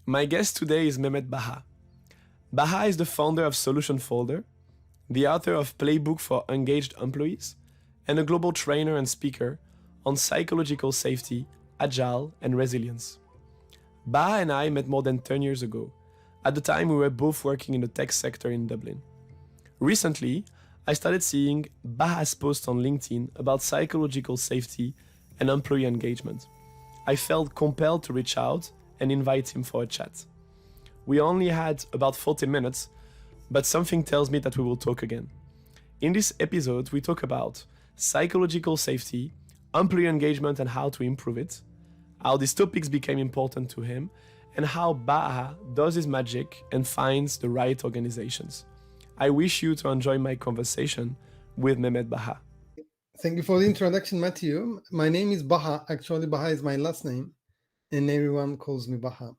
My guest today is Mehmet Baha. Baha is the founder of Solution Folder, the author of Playbook for engaged employees, and a global trainer and speaker on psychological safety, agile, and resilience. Baha and I met more than 10 years ago. At the time, we were both working in the tech sector in Dublin. Recently, I started seeing Baha's posts on LinkedIn about psychological safety and employee engagement. I felt compelled to reach out and invite him for a chat. We only had about 40 minutes, but something tells me that we will talk again. In this episode, we talk about psychological safety, employee engagement and how to improve it, how these topics became important to him, and how Baha does his magic and finds the right organizations. I wish you to enjoy my conversation with Mehmet Baha. Thank you for the introduction, Matthew. My name is Baha. Actually, Baha is my last name, and everyone calls me Baha.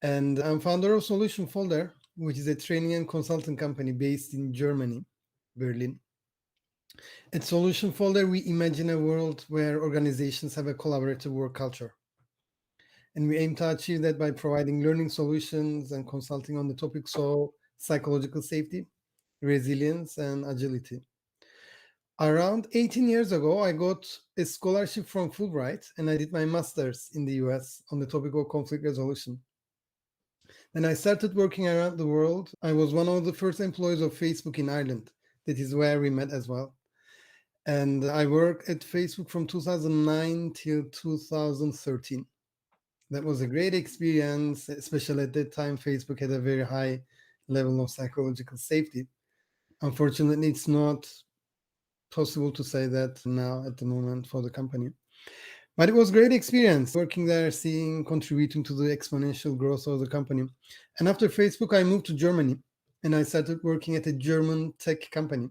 And I'm founder of Solution Folder, which is a training and consulting company based in Germany, Berlin. At Solution Folder, we imagine a world where organizations have a collaborative work culture. And we aim to achieve that by providing learning solutions and consulting on the topics of psychological safety, resilience, and agility. Around 18 years ago, I got a scholarship from Fulbright and I did my master's in the US on the topic of conflict resolution. Then I started working around the world. I was one of the first employees of Facebook in Ireland. That is where we met as well. And I worked at Facebook from 2009 till 2013. That was a great experience, especially at that time, Facebook had a very high level of psychological safety. Unfortunately, it's not possible to say that now at the moment for the company. But it was a great experience working there, contributing to the exponential growth of the company. And after Facebook, I moved to Germany and I started working at a German tech company.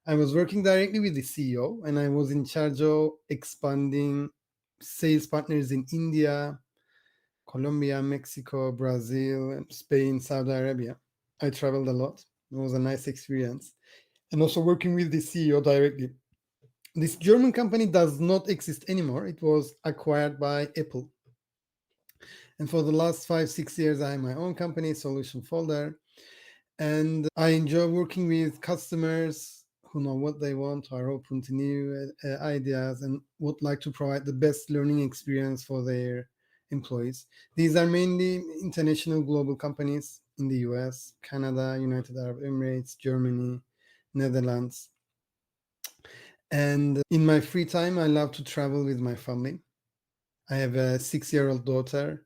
I was working directly with the CEO and I was in charge of expanding sales partners in India, Colombia, Mexico, Brazil, Spain, Saudi Arabia. I traveled a lot. It was a nice experience. And also working with the CEO directly. This German company does not exist anymore. It was acquired by Apple. And for the last 5-6 years, I have my own company, Solution Folder. And I enjoy working with customers who know what they want, are open to new ideas, and would like to provide the best learning experience for their employees. These are mainly international global companies in the US, Canada, United Arab Emirates, Germany, Netherlands. And in my free time, I love to travel with my family. I have a 6-year-old daughter,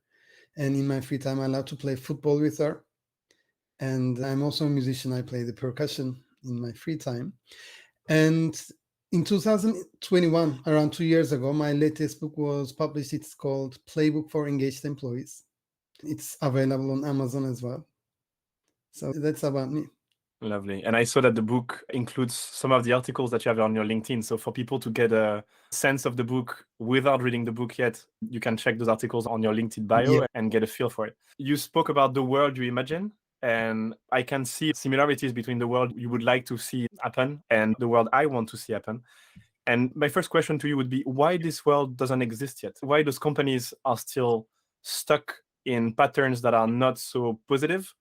and in my free time, I love to play football with her. And I'm also a musician. I play the percussion in my free time. And in 2021, around 2 years ago, my latest book was published. It's called Playbook for Engaged Employees. It's available on Amazon as well. So that's about me. Lovely. And I saw that the book includes some of the articles that you have on your LinkedIn. So for people to get a sense of the book without reading the book yet, you can check those articles on your LinkedIn bio and get a feel for it. You spoke about the world you imagine, and I can see similarities between the world you would like to see happen and the world I want to see happen. And my first question to you would be, why this world doesn't exist yet? Why those companies are still stuck in patterns that are not so positive?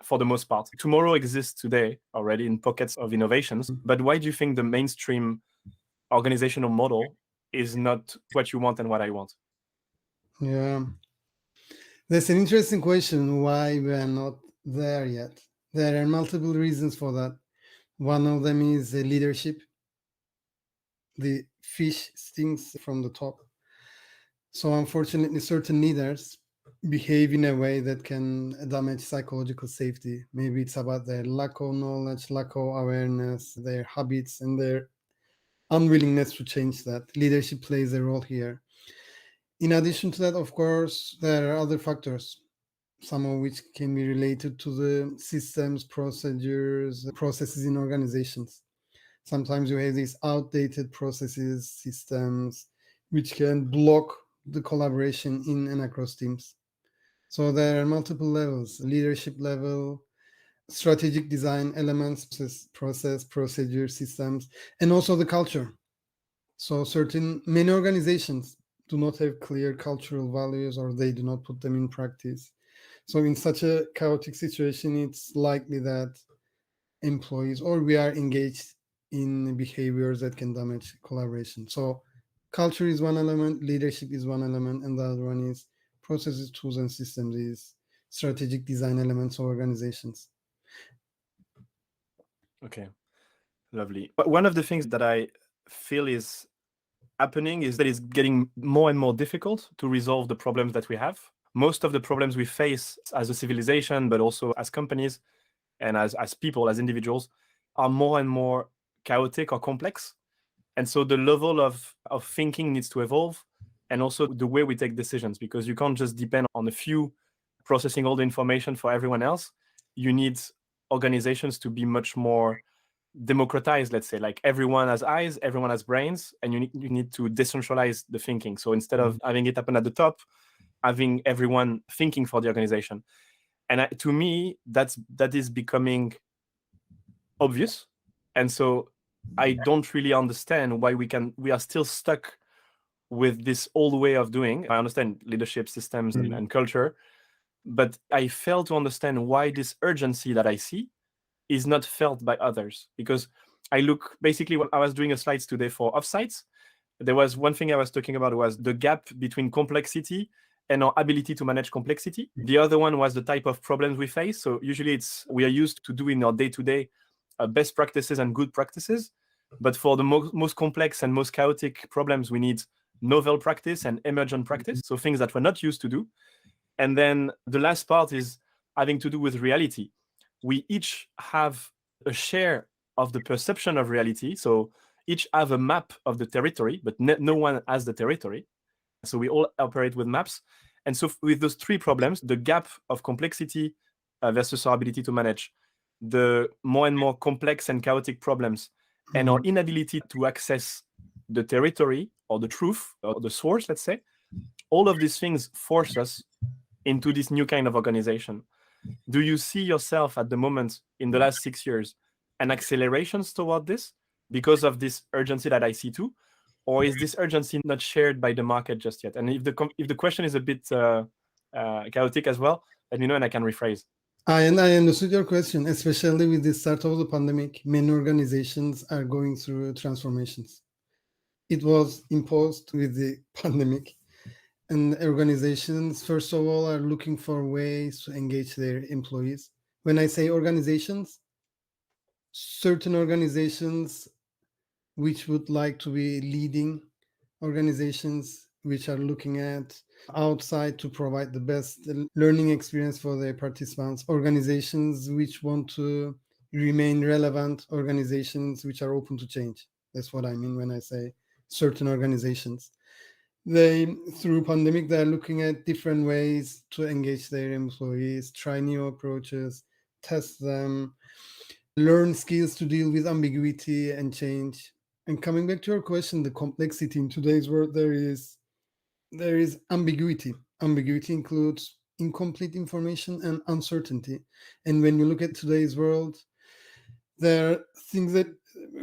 For the most part. Tomorrow exists today already in pockets of innovations, but why do you think the mainstream organizational model is not what you want and what I want? Yeah, that's an interesting question, why we are not there yet. There are multiple reasons for that. One of them is leadership. The fish stinks from the top. So unfortunately, certain leaders behave in a way that can damage psychological safety. Maybe it's about their lack of knowledge, lack of awareness, their habits, and their unwillingness to change that. Leadership plays a role here. In addition to that, of course, there are other factors, some of which can be related to the systems, procedures, processes in organizations. Sometimes you have these outdated processes, systems, which can block the collaboration in and across teams. So there are multiple levels: leadership level, strategic design elements, process, procedure, systems, and also the culture. So many organizations do not have clear cultural values or they do not put them in practice. So in such a chaotic situation, it's likely that employees or we are engaged in behaviors that can damage collaboration. So culture is one element, leadership is one element, and the other one is processes, tools, and systems is strategic design elements of organizations. Okay, lovely. But one of the things that I feel is happening is that it's getting more and more difficult to resolve the problems that we have. Most of the problems we face as a civilization, but also as companies and as people, as individuals, are more and more chaotic or complex. And so the level of thinking needs to evolve, and also the way we take decisions, because you can't just depend on a few processing all the information for everyone else. You need organizations to be much more democratized, let's say, like everyone has eyes, everyone has brains, and you need to decentralize the thinking. So instead of having it happen at the top, having everyone thinking for the organization. And to me, that is becoming obvious. And so I don't really understand why we are still stuck with this old way of doing. I understand leadership systems and culture, but I fail to understand why this urgency that I see is not felt by others. Because I look, basically when I was doing a slides today for offsites, there was one thing I was talking about was the gap between complexity and our ability to manage complexity. The other one was the type of problems we face. So usually we are used to doing our day-to-day best practices and good practices. But for the most complex and most chaotic problems, we need novel practice and emergent practice. So things that we're not used to do. And then the last part is having to do with reality. We each have a share of the perception of reality. So each have a map of the territory, but no one has the territory. So we all operate with maps. And so with those three problems, the gap of complexity versus our ability to manage, the more and more complex and chaotic problems, and our inability to access the territory or the truth or the source, let's say, all of these things force us into this new kind of organization. Do you see yourself at the moment in the last 6 years an acceleration toward this because of this urgency that I see too? Or is this urgency not shared by the market just yet? And if the question is a bit chaotic as well, let me know and I can rephrase. I understood your question, especially with the start of the pandemic. Many organizations are going through transformations. It was imposed with the pandemic, and organizations, first of all, are looking for ways to engage their employees. When I say organizations, certain organizations which would like to be leading organizations, which are looking at outside to provide the best learning experience for their participants, organizations which want to remain relevant, organizations which are open to change. That's what I mean when I say certain organizations. Through pandemic, they're looking at different ways to engage their employees, try new approaches, test them, learn skills to deal with ambiguity and change. And coming back to your question, the complexity in today's world, there is ambiguity. Ambiguity includes incomplete information and uncertainty. And when you look at today's world, there are things that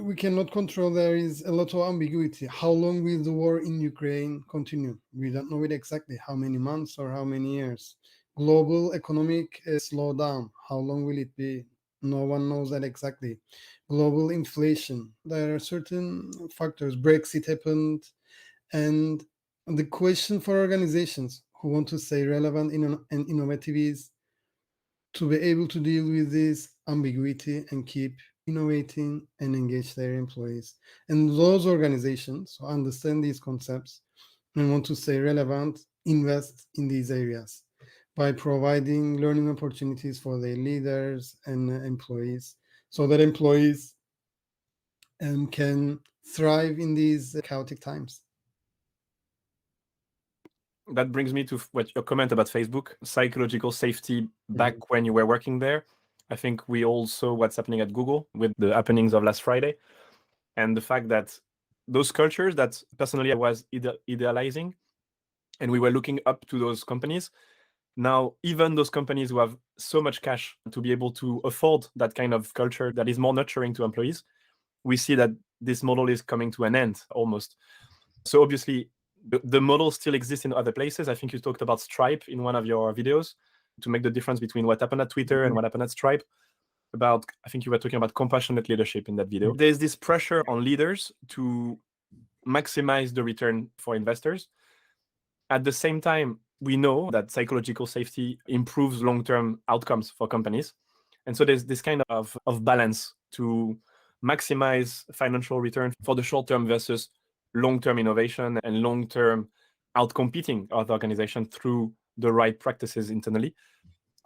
we cannot control. There is a lot of ambiguity. How long will the war in Ukraine continue? We don't know it exactly. How many months or how many years? Global economic slowdown. How long will it be? No one knows that exactly. Global inflation. There are certain factors. Brexit happened. And the question for organizations who want to stay relevant and innovative is to be able to deal with this ambiguity and keep innovating and engage their employees. And those organizations who understand these concepts and want to stay relevant invest in these areas by providing learning opportunities for their leaders and employees, so that employees can thrive in these chaotic times. That brings me to what your comment about Facebook, psychological safety back when you were working there. I think we all saw what's happening at Google with the happenings of last Friday, and the fact that those cultures that personally I was idealizing, and we were looking up to those companies. Now, even those companies who have so much cash to be able to afford that kind of culture that is more nurturing to employees, we see that this model is coming to an end almost. So obviously, the model still exists in other places. I think you talked about Stripe in one of your videos to make the difference between what happened at Twitter and what happened at Stripe. I think you were talking about compassionate leadership in that video. There's this pressure on leaders to maximize the return for investors. At the same time, we know that psychological safety improves long-term outcomes for companies. And so there's this kind of balance to maximize financial return for the short term versus long-term innovation and long-term outcompeting other organizations through the right practices internally.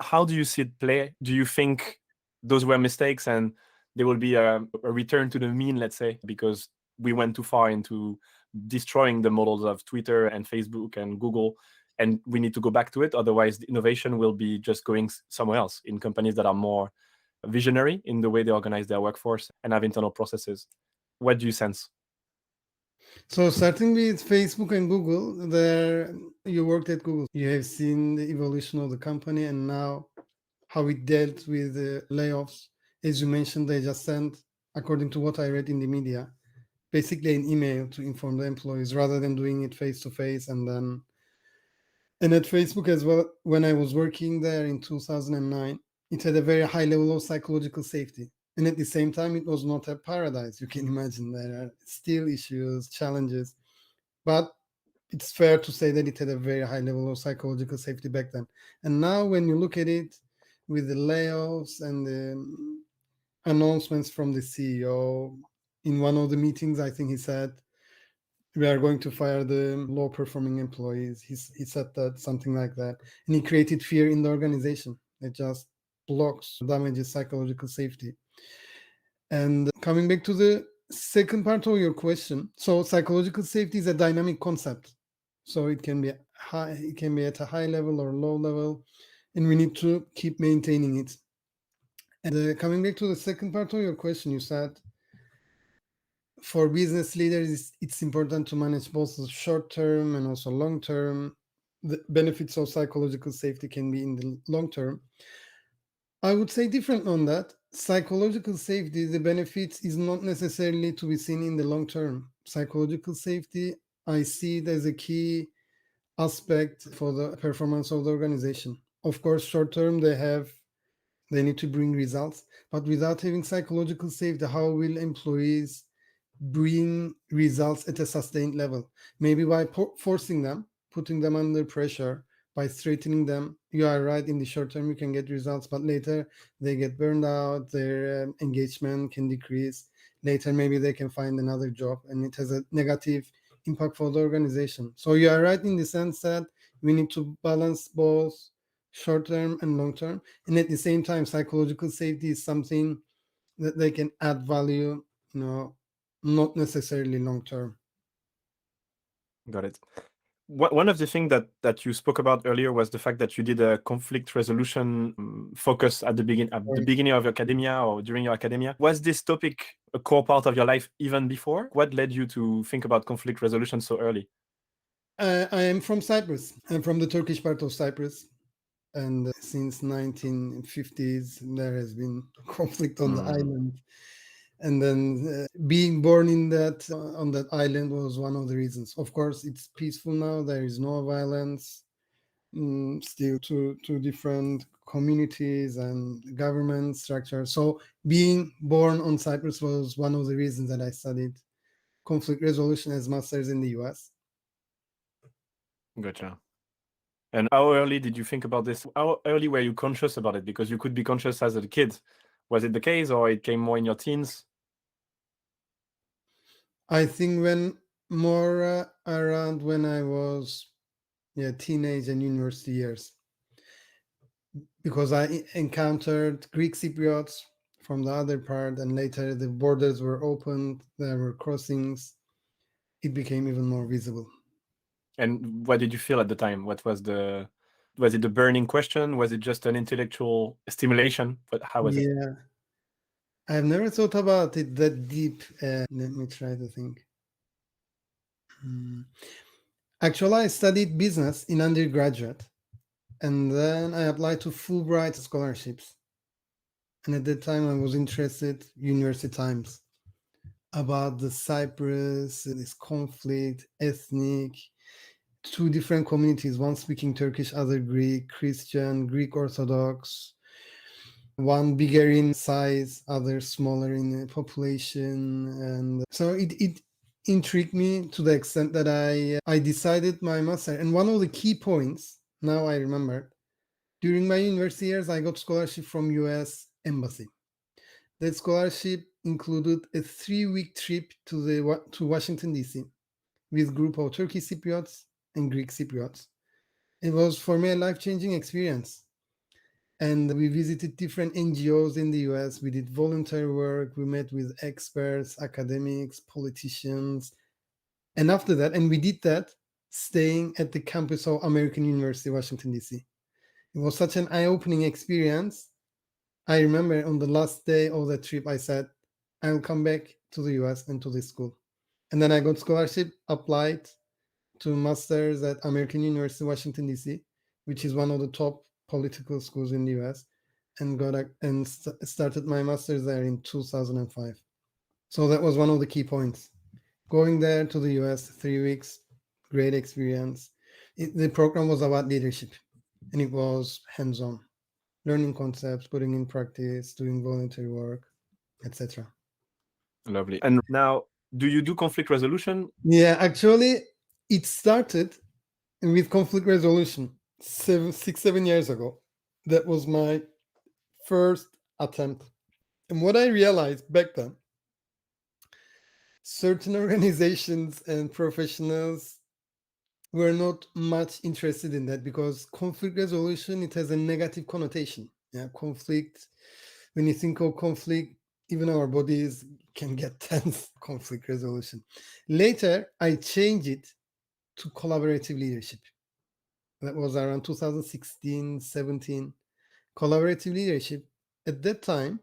How do you see it play? Do you think those were mistakes and there will be a return to the mean, let's say, because we went too far into destroying the models of Twitter and Facebook and Google, and we need to go back to it? Otherwise, the innovation will be just going somewhere else in companies that are more visionary in the way they organize their workforce and have internal processes. What do you sense? So starting with Facebook and Google, there you worked at Google. You have seen the evolution of the company and now how it dealt with the layoffs. As you mentioned, they just sent, according to what I read in the media, basically an email to inform the employees rather than doing it face to face. And at Facebook as well, when I was working there in 2009, it had a very high level of psychological safety. And at the same time, it was not a paradise. You can imagine there are still issues, challenges, but it's fair to say that it had a very high level of psychological safety back then. And now when you look at it with the layoffs and the announcements from the CEO, in one of the meetings, I think he said, we are going to fire the low performing employees. He said that, something like that. And he created fear in the organization. It just blocks, damages psychological safety. And coming back to the second part of your question, so psychological safety is a dynamic concept. So it can be high, it can be at a high level or low level, and we need to keep maintaining it. And coming back to the second part of your question, you said for business leaders, it's important to manage both the short term and also long term. The benefits of psychological safety can be in the long term. I would say different on that. Psychological safety, the benefits is not necessarily to be seen in the long term. Psychological safety, I see it as a key aspect for the performance of the organization. Of course, short term, they need to bring results, but without having psychological safety, how will employees bring results at a sustained level? Maybe by forcing them, putting them under pressure, by threatening them. You are right, in the short term you can get results, but later they get burned out, their engagement can decrease. Later maybe they can find another job and it has a negative impact for the organization. So you are right in the sense that we need to balance both short term and long term, and at the same time psychological safety is something that they can add value, not necessarily long term. Got it. One of the things that you spoke about earlier was the fact that you did a conflict resolution focus at the beginning of your academia or during your academia. Was this topic a core part of your life even before? What led you to think about conflict resolution so early? I am from Cyprus. I'm from the Turkish part of Cyprus. And since 1950s, there has been conflict on the island. And then being born on that island was one of the reasons. Of course, it's peaceful now. There is no violence. Still two different communities and government structures. So being born on Cyprus was one of the reasons that I studied conflict resolution as master's in the US. Gotcha. And how early did you think about this? How early were you conscious about it? Because you could be conscious as a kid. Was it the case, or it came more in your teens? I think when more around when I was teenage and university years, because I encountered Greek Cypriots from the other part, and later the borders were opened, there were crossings, it became even more visible. And what did you feel at the time? Was it the burning question? Was it just an intellectual stimulation? But how was it? Yeah, I've never thought about it that deep. Let me try to think. Actually, I studied business in undergraduate, and then I applied to Fulbright scholarships. And at that time, I was interested, university times, about the Cyprus, this conflict, ethnic. two different communities, one speaking Turkish, other Greek, Christian, Greek Orthodox, one bigger in size, other smaller in population. And so it intrigued me to the extent that I decided my master. And one of the key points, now I remember, during my university years, I got scholarship from US Embassy. That scholarship included a 3-week trip to Washington, D.C. with a group of Turkish Cypriots and Greek Cypriots. It was for me a life-changing experience. And we visited different NGOs in the US. We did voluntary work. We met with experts, academics, politicians. And after that, and we did that staying at the campus of American University, Washington, D.C. It was such an eye-opening experience. I remember on the last day of the trip, I said, I'll come back to the US and to this school. And then I got scholarship, applied to master's at American University, Washington, D.C., which is one of the top political schools in the US, and started my master's there in 2005. So that was one of the key points. Going there to the US, 3 weeks, great experience. The program was about leadership, and it was hands-on, learning concepts, putting in practice, doing voluntary work, etc. Lovely. And now, do you do conflict resolution? Yeah, actually, it started with conflict resolution 6-7 years ago. That was my first attempt. And what I realized back then, certain organizations and professionals were not much interested in that, because conflict resolution, it has a negative connotation. Yeah, conflict, when you think of conflict, even our bodies can get tense. Conflict resolution. Later, I changed it to collaborative leadership. That was around 2016, 17. Collaborative leadership. At that time,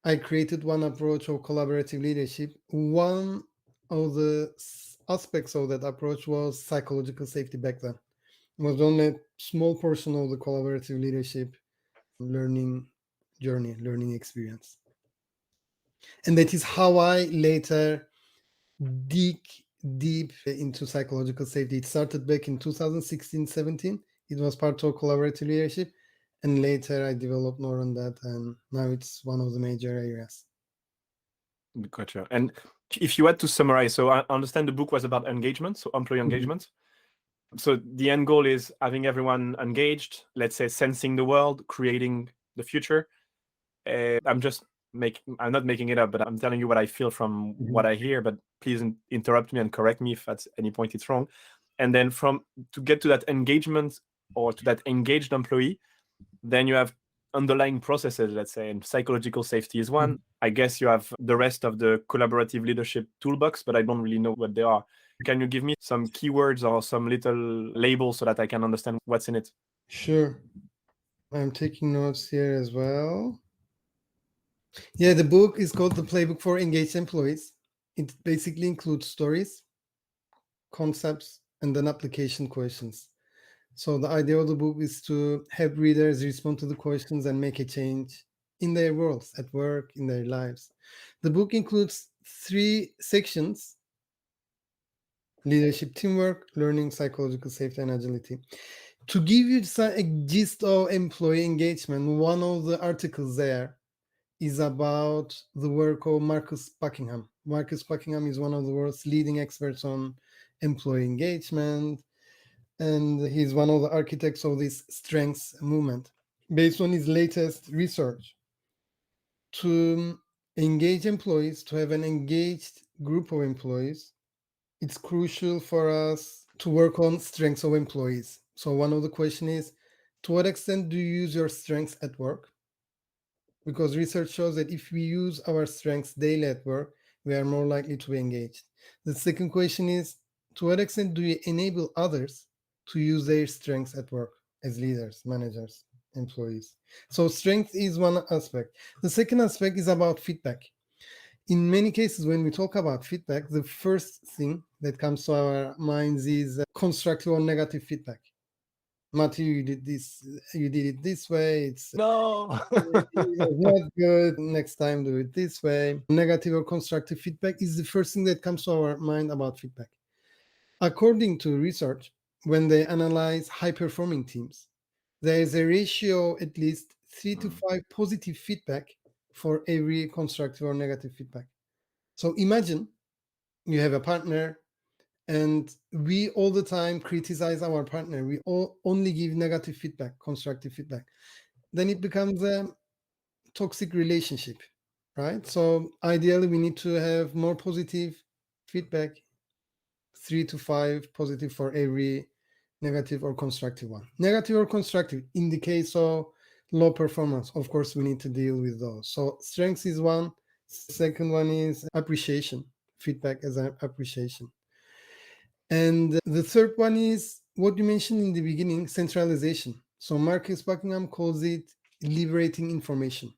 I created one approach of collaborative leadership. One of the aspects of that approach was psychological safety back then. It was only a small portion of the collaborative leadership learning journey, learning experience. And that is how I later dig deep into psychological safety. It started back in 2016, 17. It was part of collaborative leadership. And later I developed more on that. And now it's one of the major areas. Gotcha. And if you had to summarize, so I understand the book was about engagement, so employee engagement. So the end goal is having everyone engaged, let's say sensing the world, creating the future. I'm not making it up, but I'm telling you what I feel from what I hear, but please interrupt me and correct me if at any point it's wrong. And then to get to that engagement or to that engaged employee, then you have underlying processes, let's say, and psychological safety is one. I guess you have the rest of the collaborative leadership toolbox, but I don't really know what they are. Can you give me some keywords or some little labels so that I can understand what's in it? Sure. I'm taking notes here as well. Yeah, the book is called The Playbook for Engaged Employees. It basically includes stories, concepts, and then application questions. So the idea of the book is to help readers respond to the questions and make a change in their worlds, at work, in their lives. The book includes 3 sections: leadership, teamwork, learning, psychological safety, and agility. To give you a gist of employee engagement, one of the articles there is about the work of Marcus Buckingham. Marcus Buckingham is one of the world's leading experts on employee engagement, and he's one of the architects of this strengths movement. Based on his latest research, to engage employees, to have an engaged group of employees, it's crucial for us to work on strengths of employees. So one of the questions is, to what extent do you use your strengths at work? Because research shows that if we use our strengths daily at work, we are more likely to be engaged. The second question is, to what extent do you enable others to use their strengths at work as leaders, managers, employees? So strength is one aspect. The second aspect is about feedback. In many cases, when we talk about feedback, the first thing that comes to our minds is constructive or negative feedback. Matthew, you did it this way. It's No. not good. Next time, do it this way. Negative or constructive feedback is the first thing that comes to our mind about feedback. According to research, when they analyze high-performing teams, there is a ratio at least 3 to 5 positive feedback for every constructive or negative feedback. So imagine you have a partner and we all the time criticize our partner. We only give negative feedback, constructive feedback. Then it becomes a toxic relationship, right? So ideally, we need to have more positive feedback, 3 to 5 positive for every negative or constructive one. Negative or constructive, in the case of low performance, of course, we need to deal with those. So strengths is one. Second one is appreciation, feedback as an appreciation. And the third one is what you mentioned in the beginning, centralization. So Marcus Buckingham calls it liberating information.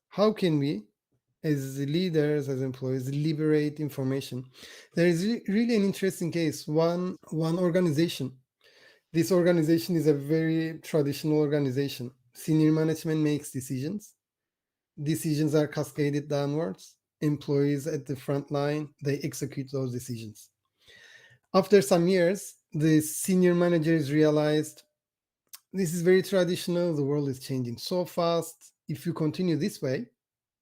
How can we, as leaders, as employees, liberate information? There is really an interesting case. One organization. This organization is a very traditional organization. Senior management makes decisions. Decisions are cascaded downwards. Employees at the front line, they execute those decisions. After some years, the senior managers realized this is very traditional. The world is changing so fast. If you continue this way,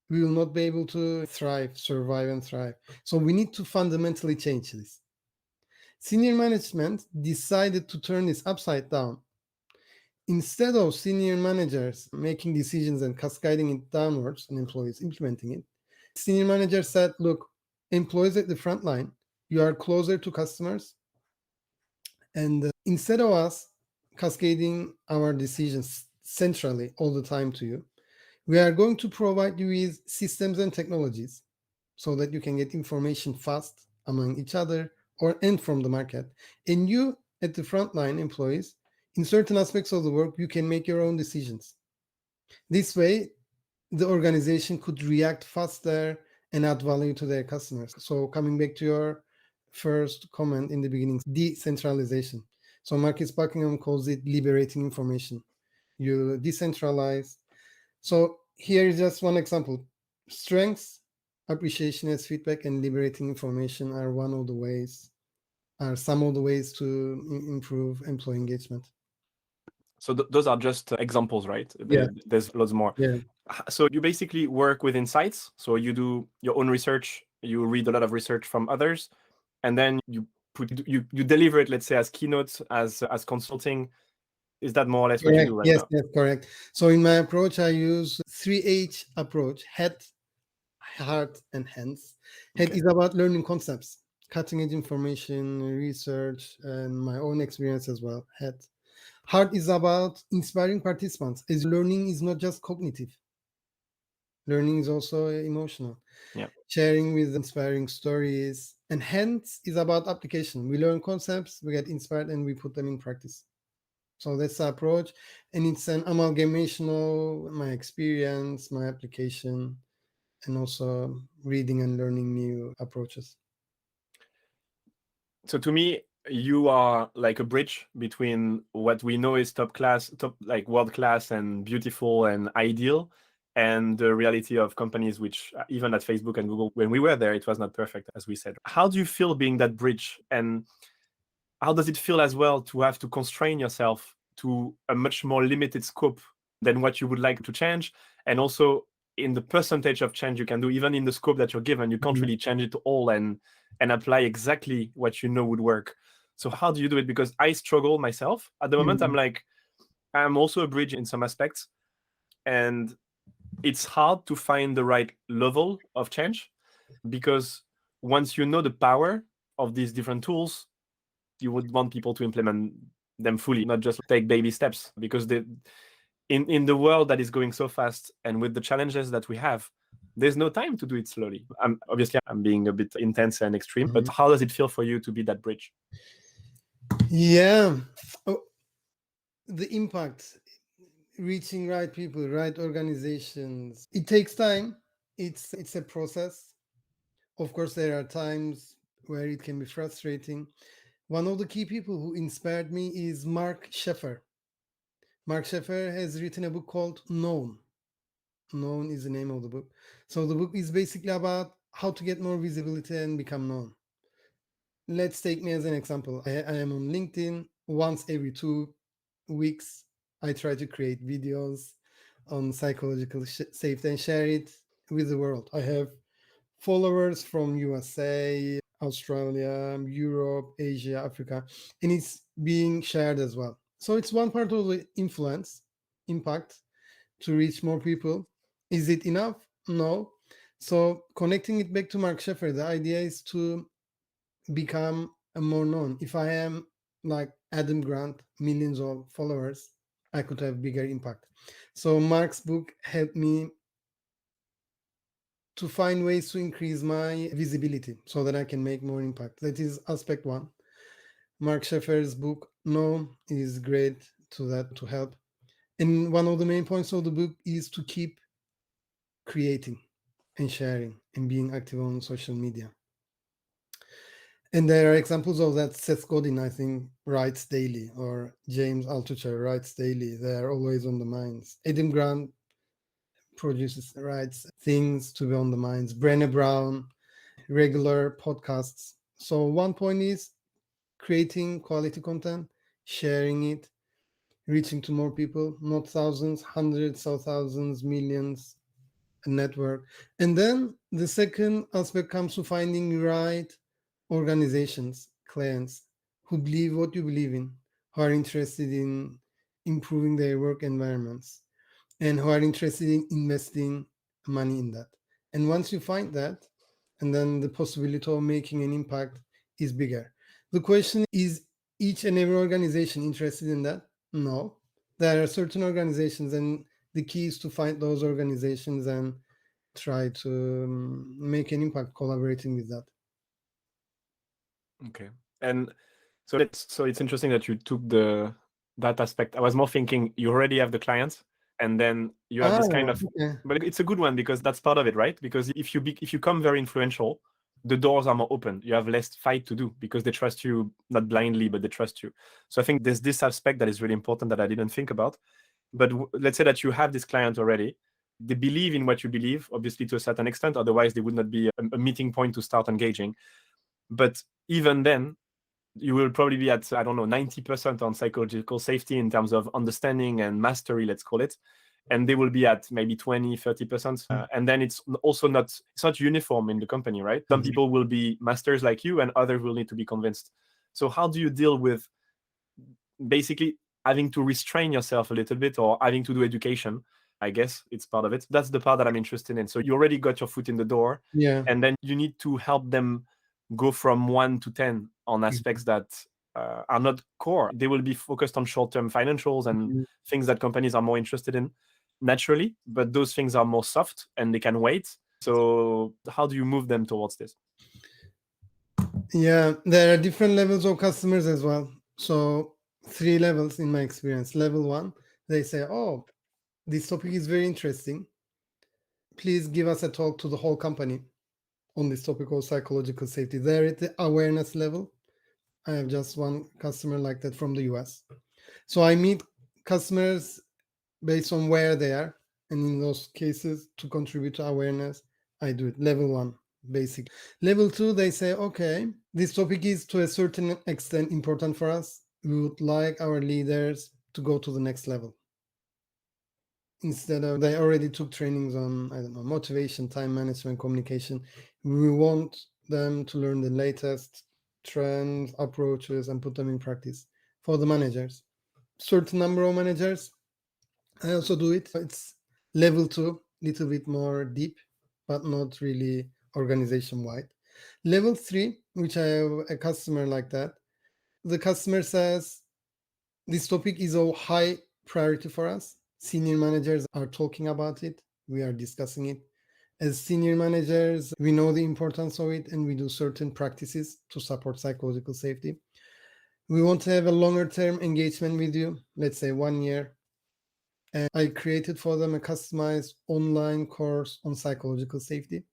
we will not be able to survive and thrive. So we need to fundamentally change this. Senior management decided to turn this upside down. Instead of senior managers making decisions and cascading it downwards and employees implementing it, senior managers said, look, employees at the front line, you are closer to customers. And instead of us cascading our decisions centrally all the time to you, we are going to provide you with systems and technologies so that you can get information fast among each other and from the market. And you, at the frontline employees, in certain aspects of the work, you can make your own decisions. This way, the organization could react faster and add value to their customers. So coming back to your first comment in the beginning, decentralization. So Marcus Buckingham calls it liberating information. You decentralize. So here is just one example. Strengths, appreciation as feedback, and liberating information are some of the ways to improve employee engagement. So those are just examples, right? Yeah. There's lots more. Yeah. So you basically work with insights. So you do your own research, you read a lot of research from others, and then you deliver it, let's say, as keynotes, as consulting. Is that more or less what you do right now? Yes, correct. So in my approach, I use 3H approach: head, heart, and hands. Head is about learning concepts, cutting edge information, research, and my own experience as well. Head. Heart is about inspiring participants, as learning is not just cognitive. Learning is also emotional. Yeah. Sharing with inspiring stories. And hands is about application. We learn concepts, we get inspired, and we put them in practice. So that's the approach. And it's an amalgamation of my experience, my application, and also reading and learning new approaches. So to me, you are like a bridge between what we know is top like world class and beautiful and ideal, and the reality of companies, which even at Facebook and Google, when we were there, it was not perfect, as we said. How do you feel being that bridge? And how does it feel as well to have to constrain yourself to a much more limited scope than what you would like to change? And also in the percentage of change you can do, even in the scope that you're given, you can't really change it all and apply exactly what you know would work. So how do you do it? Because I struggle myself. At the moment, I'm also a bridge in some aspects. And it's hard to find the right level of change, because once you know the power of these different tools, you would want people to implement them fully, not just take baby steps, because in the world that is going so fast and with the challenges that we have, there's no time to do it slowly. I'm being a bit intense and extreme, but how does it feel for you to be that bridge? Yeah. The impact, reaching right people, right organizations, it takes time. It's a process. Of course, there are times where it can be frustrating. One of the key people who inspired me is Mark Sheffer. Mark Sheffer has written a book called Known. Known is the name of the book. So the book is basically about how to get more visibility and become known. let's take me as an example. I am on LinkedIn. Once every 2 weeks, I try to create videos on psychological safety and share it with the world. I have followers from USA, Australia, Europe, Asia, Africa, and it's being shared as well. So it's one part of the influence, impact to reach more people. Is it enough? No. So connecting it back to Mark Schaeffer, the idea is to become more known. If I am like Adam Grant, millions of followers, I could have bigger impact. So Mark's book helped me to find ways to increase my visibility so that I can make more impact. That is aspect one. Mark Schaeffer's book, No, is great to that, to help. And one of the main points of the book is to keep creating and sharing and being active on social media. And there are examples of that. Seth Godin, I think, writes daily, or James Altucher writes daily. They are always on the minds. Adam Grant writes things to be on the minds. Brené Brown, regular podcasts. So one point is creating quality content, sharing it, reaching to more people, not thousands, hundreds of thousands, millions, a network. And then the second aspect comes to finding right organizations, clients who believe what you believe in, who are interested in improving their work environments, and who are interested in investing money in that. And once you find that, and then the possibility of making an impact is bigger. The question is each and every organization interested in that? No. There are certain organizations, and the key is to find those organizations and try to make an impact collaborating with that. Okay. And so it's interesting that you took that aspect. I was more thinking you already have the clients, and then you have this kind of, okay. but it's a good one because that's part of it, right? Because if you come very influential, the doors are more open. You have less fight to do because they trust you, not blindly, but they trust you. So I think there's this aspect that is really important that I didn't think about. But let's say that you have this client already. They believe in what you believe, obviously to a certain extent. Otherwise, they would not be a meeting point to start engaging. But even then, you will probably be at, I don't know, 90% on psychological safety in terms of understanding and mastery, let's call it. And they will be at maybe 20, 30%. And then it's also not uniform in the company, right? Some people will be masters like you and others will need to be convinced. So how do you deal with basically having to restrain yourself a little bit or having to do education? I guess it's part of it. That's the part that I'm interested in. So you already got your foot in the door. Yeah. And then you need to help them go from 1 to 10 on aspects that are not core. They will be focused on short-term financials and things that companies are more interested in naturally, but those things are more soft and they can wait. So how do you move them towards this? Yeah, there are different levels of customers as well. So 3 levels in my experience. Level 1, they say, oh, this topic is very interesting. Please give us a talk to the whole company on this topic of psychological safety. They're at the awareness level. I have just one customer like that from the US. So I meet customers based on where they are. And in those cases, to contribute to awareness, I do it. Level 1, basic. Level 2, they say, okay, this topic is to a certain extent important for us. We would like our leaders to go to the next level. Instead of, they already took trainings on, I don't know, motivation, time management, communication. We want them to learn the latest trends, approaches, and put them in practice. For the managers, certain number of managers, I also do it. It's level 2, little bit more deep, but not really organization-wide. Level 3, which I have a customer like that, the customer says, this topic is of high priority for us. Senior managers are talking about it. We are discussing it. As senior managers, we know the importance of it, and we do certain practices to support psychological safety. We want to have a longer term engagement with you, let's say 1 year. And I created for them a customized online course on psychological safety.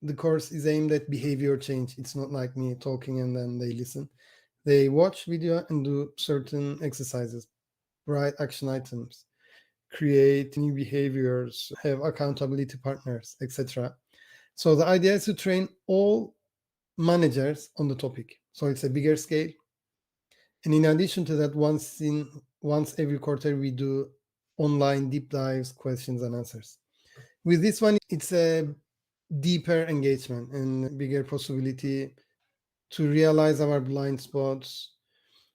The course is aimed at behavior change. It's not like me talking and then they listen. They watch video and do certain exercises, write action items, create new behaviors, have accountability partners, etc. So the idea is to train all managers on the topic. So it's a bigger scale. And in addition to that, once every quarter, we do online deep dives, questions and answers. With this one, it's a deeper engagement and bigger possibility to realize our blind spots,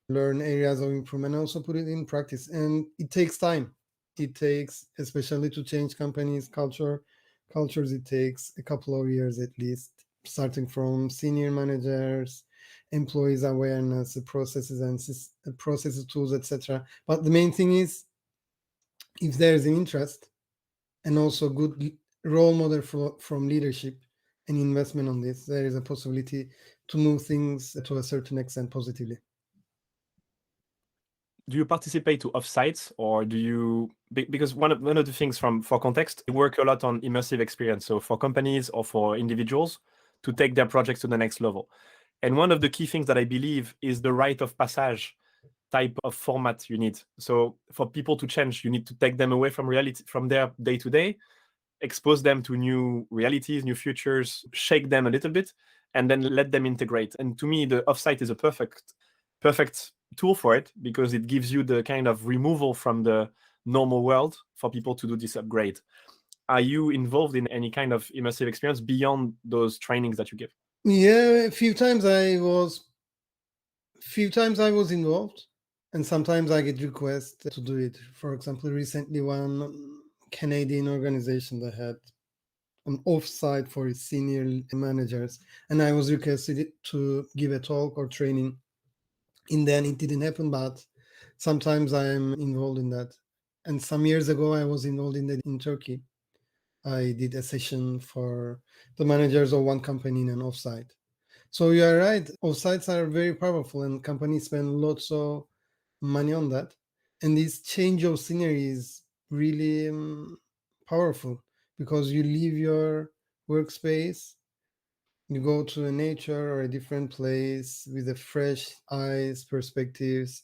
learn areas of improvement, and also put it in practice. And it takes time. It takes, especially to change companies' cultures, it takes a couple of years at least, starting from senior managers, employees awareness, the processes and processes, tools, etc. But the main thing is, if there is an interest and also good role model from leadership and investment on this, there is a possibility to move things to a certain extent positively. Do you participate to offsites, or do you, because one of the things for context, we work a lot on immersive experience, so for companies or for individuals to take their projects to the next level. And one of the key things that I believe is the rite of passage type of format you need. So for people to change, you need to take them away from reality, from their day-to-day, expose them to new realities, new futures, shake them a little bit, and then let them integrate. And to me, the offsite is a perfect tool for it, because it gives you the kind of removal from the normal world for people to do this upgrade. Are you involved in any kind of immersive experience beyond those trainings that you give? Yeah, a few times I was involved, and sometimes I get requests to do it. For example, recently one Canadian organization that had an offsite for its senior managers, and I was requested to give a talk or training. In the end, it didn't happen, but sometimes I am involved in that. And some years ago, I was involved in that in Turkey. I did a session for the managers of one company in an offsite. So you are right. Offsites are very powerful, and companies spend lots of money on that. And this change of scenery is really powerful, because you leave your workspace, you go to a nature or a different place with a fresh eyes, perspectives,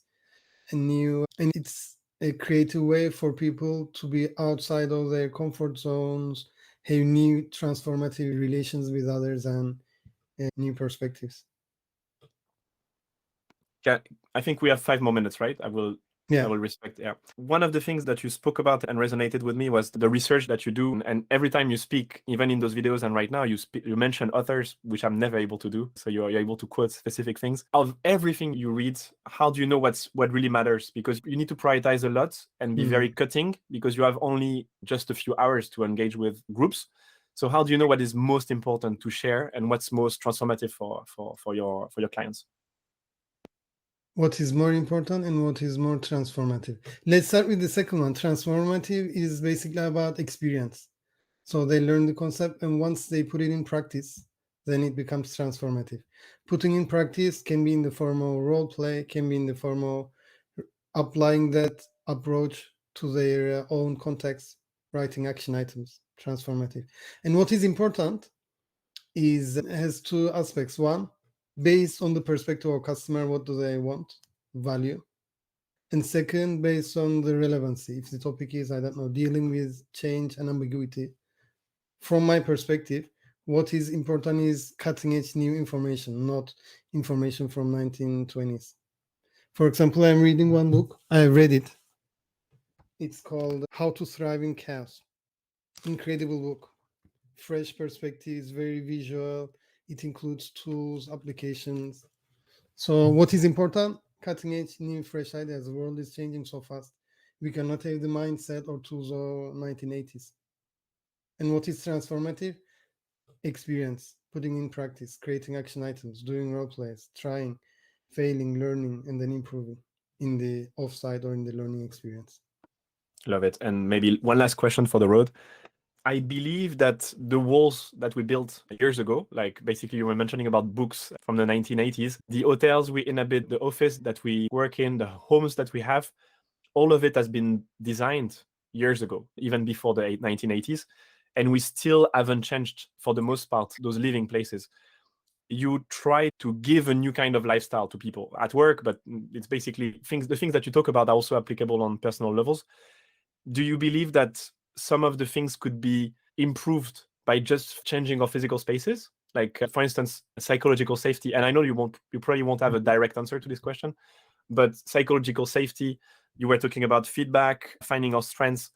and it's a creative way for people to be outside of their comfort zones, have new transformative relations with others, and new perspectives. Yeah, I think we have 5 more minutes, right? I will respect. Yeah. One of the things that you spoke about and resonated with me was the research that you do. And every time you speak, even in those videos and right now, you mention authors, which I'm never able to do. So you're able to quote specific things. Of everything you read, how do you know what really matters? Because you need to prioritize a lot and be very cutting, because you have only just a few hours to engage with groups. So how do you know what is most important to share and what's most transformative for your clients? What is more important and what is more transformative? Let's start with the second one. Transformative is basically about experience. So they learn the concept, and once they put it in practice, then it becomes transformative. Putting in practice can be in the form of role play, can be in the form of applying that approach to their own context, writing action items, transformative. And what is important has two aspects. One, based on the perspective of customer, what do they want, value? And second, based on the relevancy. If the topic is, I don't know, dealing with change and ambiguity, from my perspective, what is important is cutting edge new information, not information from 1920s. For example, I'm reading one book. I read it. It's called How to Thrive in Chaos. Incredible book. Fresh perspectives, very visual. It includes tools, applications. So what is important? Cutting edge, new, fresh ideas. The world is changing so fast. We cannot have the mindset or tools of 1980s. And what is transformative? Experience, putting in practice, creating action items, doing role plays, trying, failing, learning, and then improving in the offsite or in the learning experience. Love it. And maybe one last question for the road. I believe that the walls that we built years ago, like basically you were mentioning about books from the 1980s, the hotels we inhabit, the office that we work in, the homes that we have, all of it has been designed years ago, even before the 1980s. And we still haven't changed, for the most part, those living places. You try to give a new kind of lifestyle to people at work, but it's basically the things that you talk about are also applicable on personal levels. Do you believe that some of the things could be improved by just changing our physical spaces? Like for instance, psychological safety. And I know you probably won't have a direct answer to this question, but psychological safety, you were talking about feedback, finding our strengths.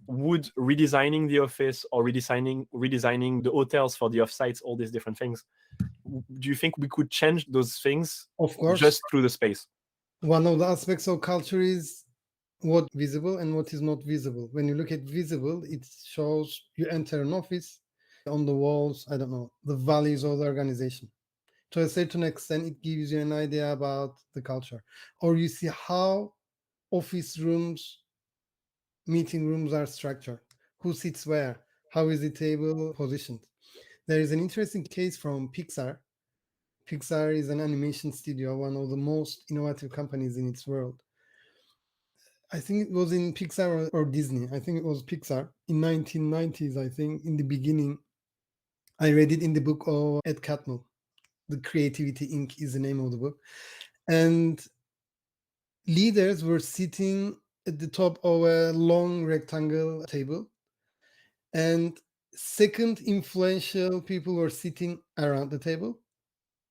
Would redesigning the office or redesigning the hotels for the offsites, all these different things, do you think we could change those things Of course. just through the space? One of the aspects of culture is what visible and what is not visible. When you look at visible, it shows you enter an office, on the walls, I don't know, the values of the organization. To a certain extent, it gives you an idea about the culture. Or you see how office rooms, meeting rooms are structured, who sits where, how is the table positioned. There is an interesting case from Pixar. Pixar is an animation studio, one of the most innovative companies in its world. I think it was in Pixar or Disney. I think it was Pixar in 1990s, I think, in the beginning. I read it in the book of Ed Catmull. The Creativity Inc. is the name of the book. And leaders were sitting at the top of a long rectangle table. And second influential people were sitting around the table.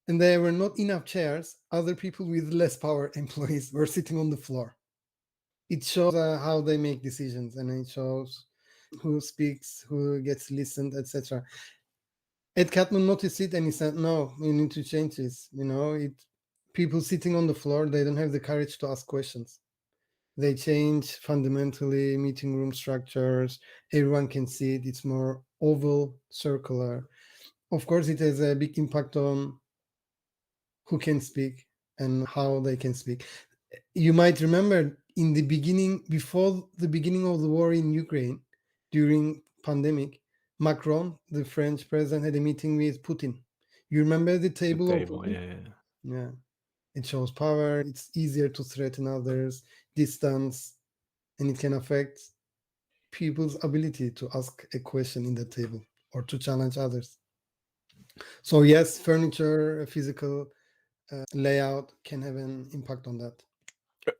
And there were not enough chairs. Other people with less power, employees, were sitting on the floor. It shows how they make decisions, and it shows who speaks, who gets listened, etc. Ed Catmull noticed it and he said, no, we need to change this. People sitting on the floor, they don't have the courage to ask questions. They change fundamentally meeting room structures. Everyone can see it. It's more oval, circular. Of course, it has a big impact on who can speak and how they can speak. You might remember in the beginning, before the beginning of the war in Ukraine, during pandemic, Macron, the French president, had a meeting with Putin. You remember the table? Yeah. It shows power. It's easier to threaten others, distance, and it can affect people's ability to ask a question in the table or to challenge others. So yes, furniture, physical layout can have an impact on that.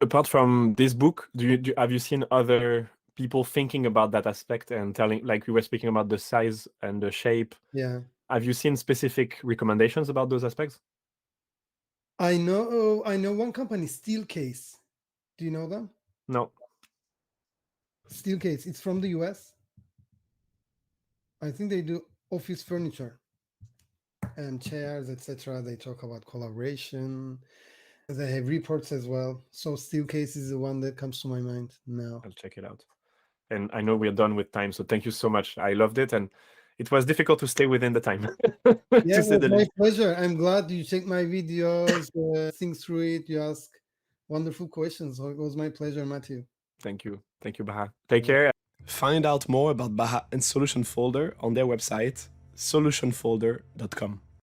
Apart from this book, have you seen other people thinking about that aspect and telling, like we were speaking about the size and the shape? Yeah. Have you seen specific recommendations about those aspects? I know one company, Steelcase. Do you know them? No. Steelcase. It's from the US. I think they do office furniture and chairs, etc. They talk about collaboration. They have reports as well. So Steelcase is the one that comes to my mind now. I'll check it out. And I know we're done with time, so thank you so much. I loved it, and it was difficult to stay within the time. Yeah, it was my pleasure. I'm glad you checked my videos, think through it. You ask wonderful questions. So it was my pleasure, Matthew. Thank you. Thank you, Baha. Take care. Find out more about Baha and Solution Folder on their website, solutionfolder.com.